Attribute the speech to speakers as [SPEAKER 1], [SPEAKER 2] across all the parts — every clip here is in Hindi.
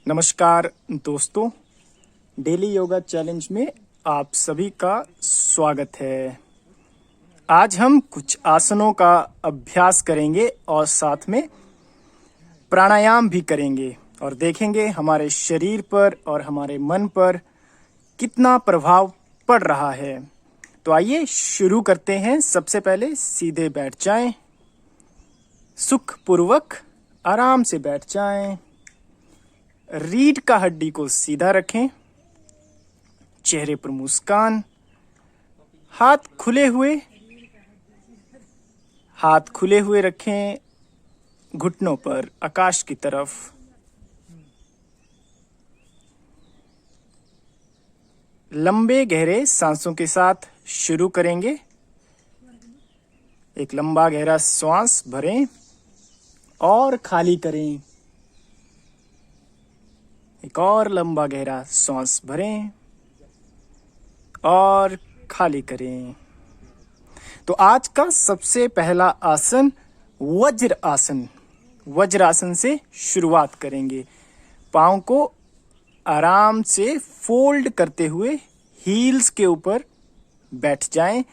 [SPEAKER 1] नमस्कार दोस्तों, डेली योगा चैलेंज में आप सभी का स्वागत है। आज हम कुछ आसनों का अभ्यास करेंगे और साथ में प्राणायाम भी करेंगे और देखेंगे हमारे शरीर पर और हमारे मन पर कितना प्रभाव पड़ रहा है। तो आइए शुरू करते हैं। सबसे पहले सीधे बैठ जाएं, सुखपूर्वक आराम से बैठ जाएं। रीढ़ का हड्डी को सीधा रखें, चेहरे पर मुस्कान, हाथ खुले हुए रखें घुटनों पर आकाश की तरफ। लंबे गहरे सांसों के साथ शुरू करेंगे। एक लंबा गहरा श्वास भरें और खाली करें। एक और लंबा गहरा सांस भरें और खाली करें। तो आज का सबसे पहला आसन वज्र आसन। वज्र आसन से शुरुआत करेंगे। पाँव को आराम से फोल्ड करते हुए हील्स के ऊपर बैठ जाएं।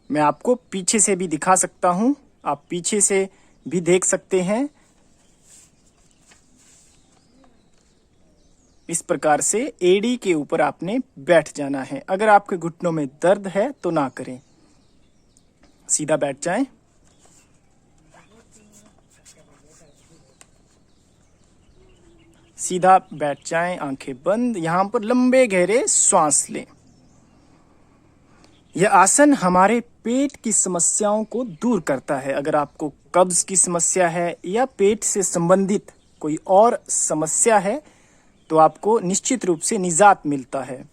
[SPEAKER 1] मैं आपको पीछे से भी दिखा सकता हूं, आप पीछे से भी देख सकते हैं। इस प्रकार से एड़ी के ऊपर आपने बैठ जाना है। अगर आपके घुटनों में दर्द है तो ना करें, सीधा बैठ जाएं। सीधा बैठ जाएं, आंखें बंद। यहां पर लंबे गहरे श्वास लें। यह आसन हमारे पेट की समस्याओं को दूर करता है। अगर आपको कब्ज की समस्या है या पेट से संबंधित कोई और समस्या है तो आपको निश्चित रूप से निजात मिलता है।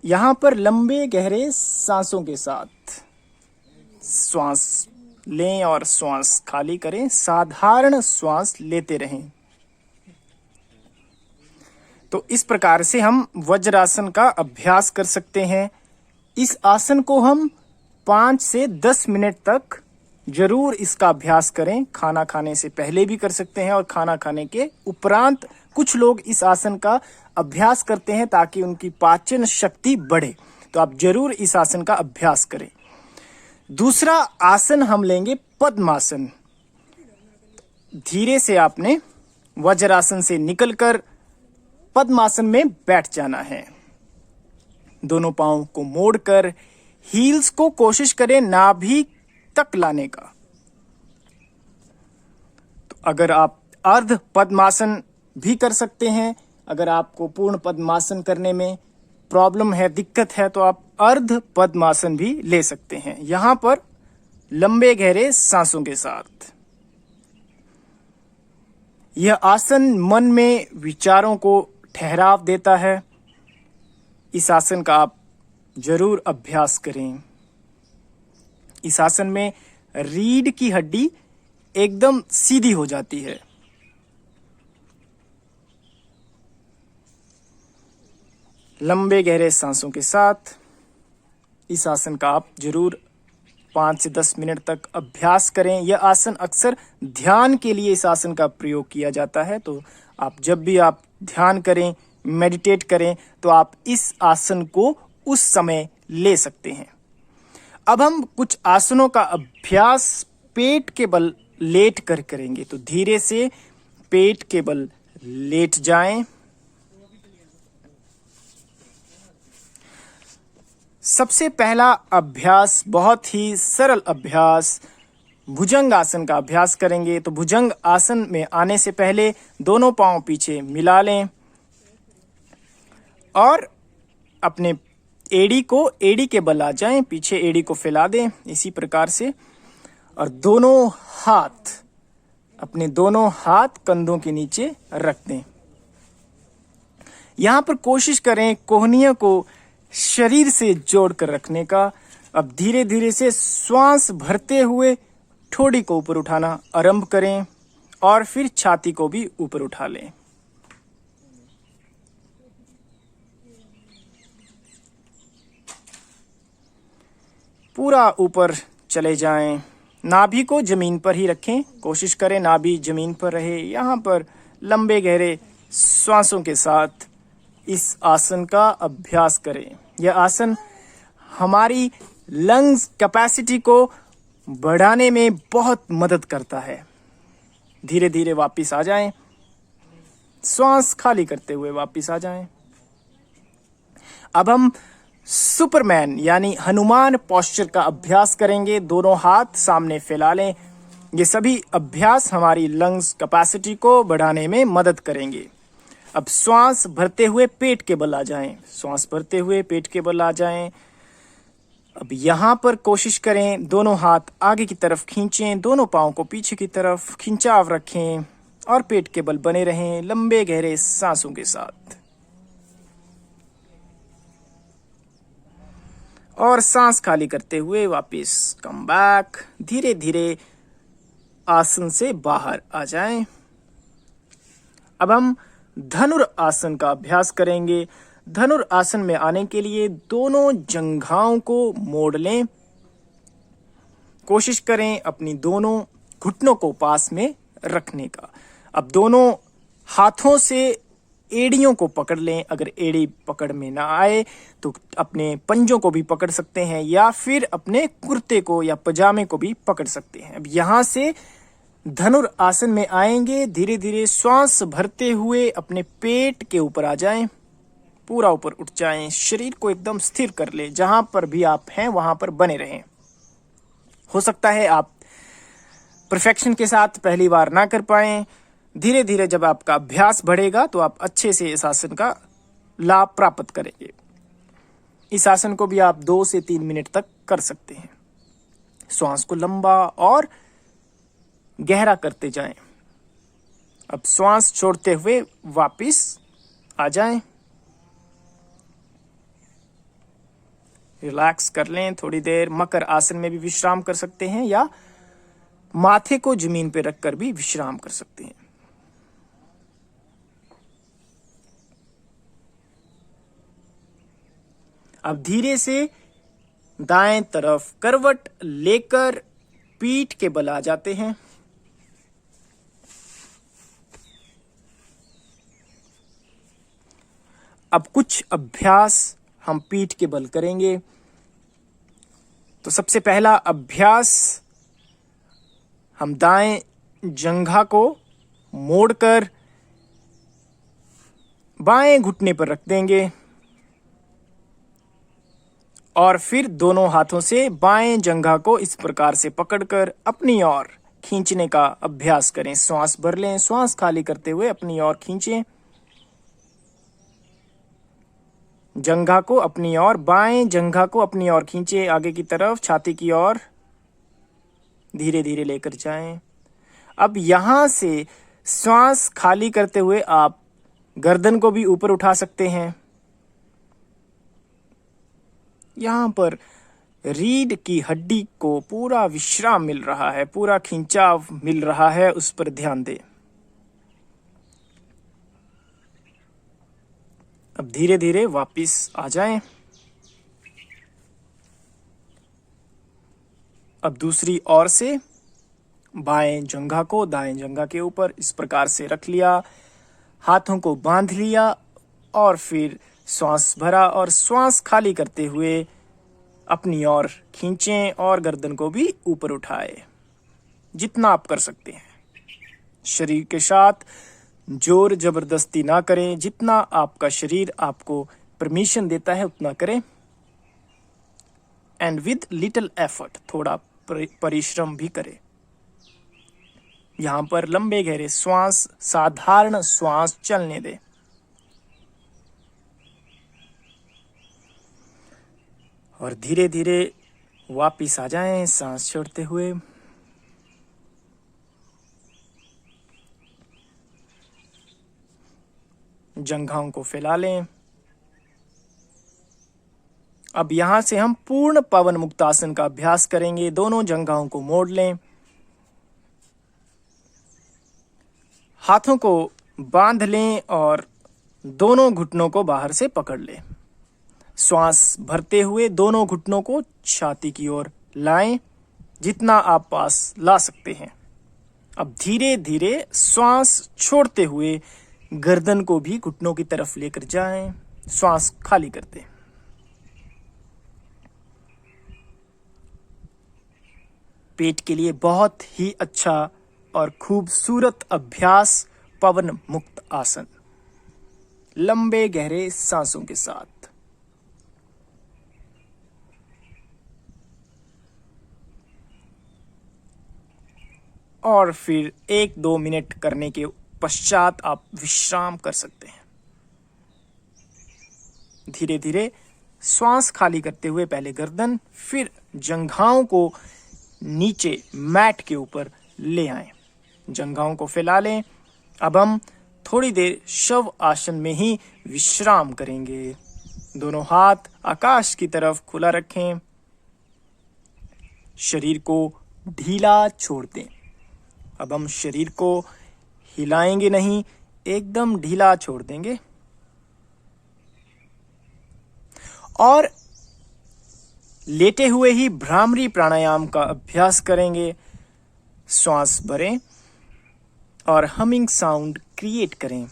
[SPEAKER 1] यहां पर लंबे गहरे सांसों के साथ श्वास लें और श्वास खाली करें। साधारण श्वास लेते रहें। तो इस प्रकार से हम वज्रासन का अभ्यास कर सकते हैं। इस आसन को हम 5 से 10 मिनट तक जरूर इसका अभ्यास करें। खाना खाने से पहले भी कर सकते हैं और खाना खाने के उपरांत कुछ लोग इस आसन का अभ्यास करते हैं ताकि उनकी पाचन शक्ति बढ़े। तो आप जरूर इस आसन का अभ्यास करें। दूसरा आसन हम लेंगे पद्मासन। धीरे से आपने वज्रासन से निकलकर पद्मासन में बैठ जाना है। दोनों पांव को मोड़कर हील्स को कोशिश करें नाभि तक लाने का। तो अगर आप अर्ध पद्मासन भी कर सकते हैं। अगर आपको पूर्ण पद्मासन करने में प्रॉब्लम है, दिक्कत है, तो आप अर्ध पद्मासन भी ले सकते हैं। यहां पर लंबे गहरे सांसों के साथ। यह आसन मन में विचारों को ठहराव देता है। इस आसन का आप जरूर अभ्यास करें। इस आसन में रीढ़ की हड्डी एकदम सीधी हो जाती है। लंबे गहरे सांसों के साथ इस आसन का आप जरूर 5 से 10 मिनट तक अभ्यास करें। यह आसन अक्सर ध्यान के लिए इस आसन का प्रयोग किया जाता है। तो आप जब भी आप ध्यान करें, मेडिटेट करें, तो आप इस आसन को उस समय ले सकते हैं। अब हम कुछ आसनों का अभ्यास पेट के बल लेट कर करेंगे। तो धीरे से पेट के बल लेट जाएं। सबसे पहला अभ्यास बहुत ही सरल अभ्यास भुजंग आसन का अभ्यास करेंगे। तो भुजंग आसन में आने से पहले दोनों पांव पीछे मिला लें और अपने एड़ी के बल आ जाएं। पीछे एड़ी को फैला दें इसी प्रकार से और अपने दोनों हाथ कंधों के नीचे रख दें। यहां पर कोशिश करें कोहनियों को शरीर से जोड़कर रखने का। अब धीरे धीरे से श्वास भरते हुए ठोड़ी को ऊपर उठाना आरंभ करें और फिर छाती को भी ऊपर उठा लें। पूरा ऊपर चले जाएं। नाभि को जमीन पर ही रखें। कोशिश करें नाभि जमीन पर रहे। यहाँ पर लंबे गहरे श्वासों के साथ इस आसन का अभ्यास करें। यह आसन हमारी लंग्स कैपेसिटी को बढ़ाने में बहुत मदद करता है। धीरे धीरे वापस आ जाएं, श्वास खाली करते हुए वापस आ जाएं। अब हम सुपरमैन यानी हनुमान पोस्चर का अभ्यास करेंगे। दोनों हाथ सामने फैला लें। ये सभी अभ्यास हमारी लंग्स कैपेसिटी को बढ़ाने में मदद करेंगे। अब श्वास भरते हुए पेट के बल आ जाएं। श्वास भरते हुए पेट के बल आ जाएं। अब यहाँ पर कोशिश करें, दोनों हाथ आगे की तरफ खींचें, दोनों पाँव को पीछे की तरफ खिंचाव रखें और पेट के बल बने रहें लंबे गहरे सांसों के साथ। और सांस खाली करते हुए वापस कम बैक। धीरे धीरे आसन से बाहर आ जाएं। अब हम धनुर आसन का अभ्यास करेंगे। धनुर आसन में आने के लिए दोनों जंघाओं को मोड़ लें। कोशिश करें अपनी दोनों घुटनों को पास में रखने का। अब दोनों हाथों से एड़ियों को पकड़ लें। अगर एड़ी पकड़ में ना आए तो अपने पंजों को भी पकड़ सकते हैं या फिर अपने कुर्ते को या पजामे को भी पकड़ सकते हैं। अब यहां से धनुर आसन में आएंगे। धीरे धीरे श्वास भरते हुए अपने पेट के ऊपर आ जाएं, पूरा ऊपर उठ जाएं। शरीर को एकदम स्थिर कर ले। जहां पर भी आप हैं वहां पर बने रहें। हो सकता है आप परफेक्शन के साथ पहली बार ना कर पाएं। धीरे धीरे जब आपका अभ्यास बढ़ेगा तो आप अच्छे से इस आसन का लाभ प्राप्त करेंगे। इस आसन को भी आप 2 से 3 मिनट तक कर सकते हैं। श्वास को लंबा और गहरा करते जाएं। अब श्वास छोड़ते हुए वापस आ जाएं। रिलैक्स कर लें थोड़ी देर। मकर आसन में भी विश्राम कर सकते हैं या माथे को जमीन पर रखकर भी विश्राम कर सकते हैं। अब धीरे से दाएं तरफ करवट लेकर पीठ के बल आ जाते हैं। अब कुछ अभ्यास हम पीठ के बल करेंगे। तो सबसे पहला अभ्यास, हम दाएं जंघा को मोड़कर बाएं घुटने पर रख देंगे और फिर दोनों हाथों से बाएं जंघा को इस प्रकार से पकड़कर अपनी ओर खींचने का अभ्यास करें। श्वास भर लें, श्वास खाली करते हुए अपनी ओर खींचें। जंघा को अपनी ओर, बाएं जंघा को अपनी ओर खींचें, आगे की तरफ छाती की ओर धीरे धीरे लेकर जाएं। अब यहां से श्वास खाली करते हुए आप गर्दन को भी ऊपर उठा सकते हैं। यहां पर रीढ़ की हड्डी को पूरा विश्राम मिल रहा है, पूरा खिंचाव मिल रहा है, उस पर ध्यान दें। अब धीरे धीरे वापस आ जाएं। अब दूसरी ओर से बाएं जंघा को दाएं जंघा के ऊपर इस प्रकार से रख लिया, हाथों को बांध लिया और फिर श्वास भरा और श्वास खाली करते हुए अपनी ओर खींचें और गर्दन को भी ऊपर उठाए, जितना आप कर सकते हैं। शरीर के साथ जोर जबरदस्ती ना करें, जितना आपका शरीर आपको परमिशन देता है उतना करें। एंड विद लिटिल एफर्ट, थोड़ा परिश्रम भी करें। यहां पर लंबे गहरे श्वास, साधारण श्वास चलने दें। और धीरे धीरे वापिस आ जाएं सांस छोड़ते हुए। जंघाओं को फैला लें। अब यहां से हम पूर्ण पवन मुक्तासन का अभ्यास करेंगे। दोनों जंघाओं को मोड़ लें, हाथों को बांध लें और दोनों घुटनों को बाहर से पकड़ लें। श्वास भरते हुए दोनों घुटनों को छाती की ओर लाएं, जितना आप पास ला सकते हैं। अब धीरे धीरे श्वास छोड़ते हुए गर्दन को भी घुटनों की तरफ लेकर जाएं, श्वास खाली कर दें। पेट के लिए बहुत ही अच्छा और खूबसूरत अभ्यास पवन मुक्त आसन। लंबे गहरे सांसों के साथ और फिर 1-2 मिनट करने के पश्चात आप विश्राम कर सकते हैं। धीरे धीरे श्वास खाली करते हुए पहले गर्दन, फिर जंघाओं को नीचे मैट के ऊपर ले आएं। जंघाओं को फैला लें। अब हम थोड़ी देर शव आसन में ही विश्राम करेंगे। दोनों हाथ आकाश की तरफ खुला रखें। शरीर को ढीला छोड़ दें। अब हम शरीर को हिलाएंगे नहीं, एकदम ढीला छोड़ देंगे और लेटे हुए ही भ्रामरी प्राणायाम का अभ्यास करेंगे। श्वास भरें और हमिंग साउंड क्रिएट करें।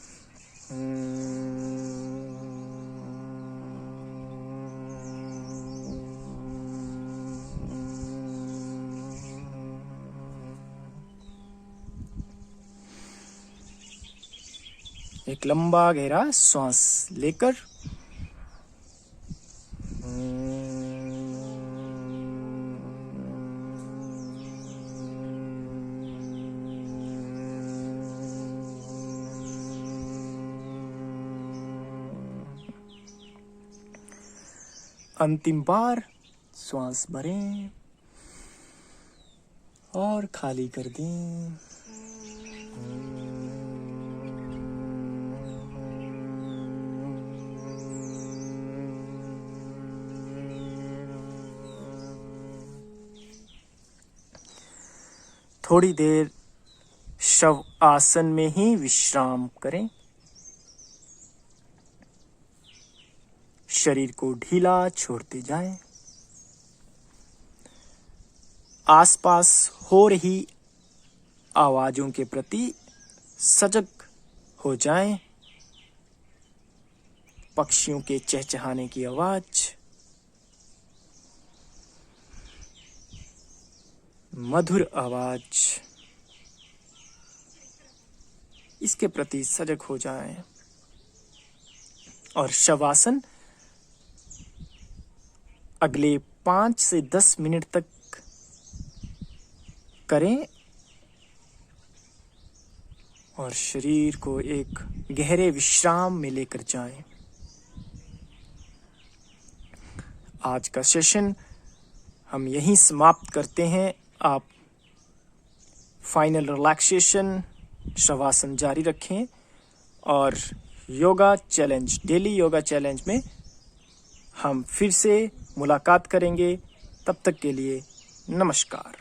[SPEAKER 1] एक लंबा गहरा श्वास लेकर अंतिम बार श्वास भरें और खाली कर दें। थोड़ी देर शव आसन में ही विश्राम करें। शरीर को ढीला छोड़ते जाएं। आसपास हो रही आवाजों के प्रति सजग हो जाएं। पक्षियों के चहचहाने की आवाज, मधुर आवाज, इसके प्रति सजग हो जाएं और शवासन अगले 5 से 10 मिनट तक करें और शरीर को एक गहरे विश्राम में लेकर जाएं। आज का सेशन हम यहीं समाप्त करते हैं। आप फाइनल रिलैक्सेशन शवासन जारी रखें और yoga challenge, daily yoga challenge में हम फिर से मुलाकात करेंगे। तब तक के लिए नमस्कार।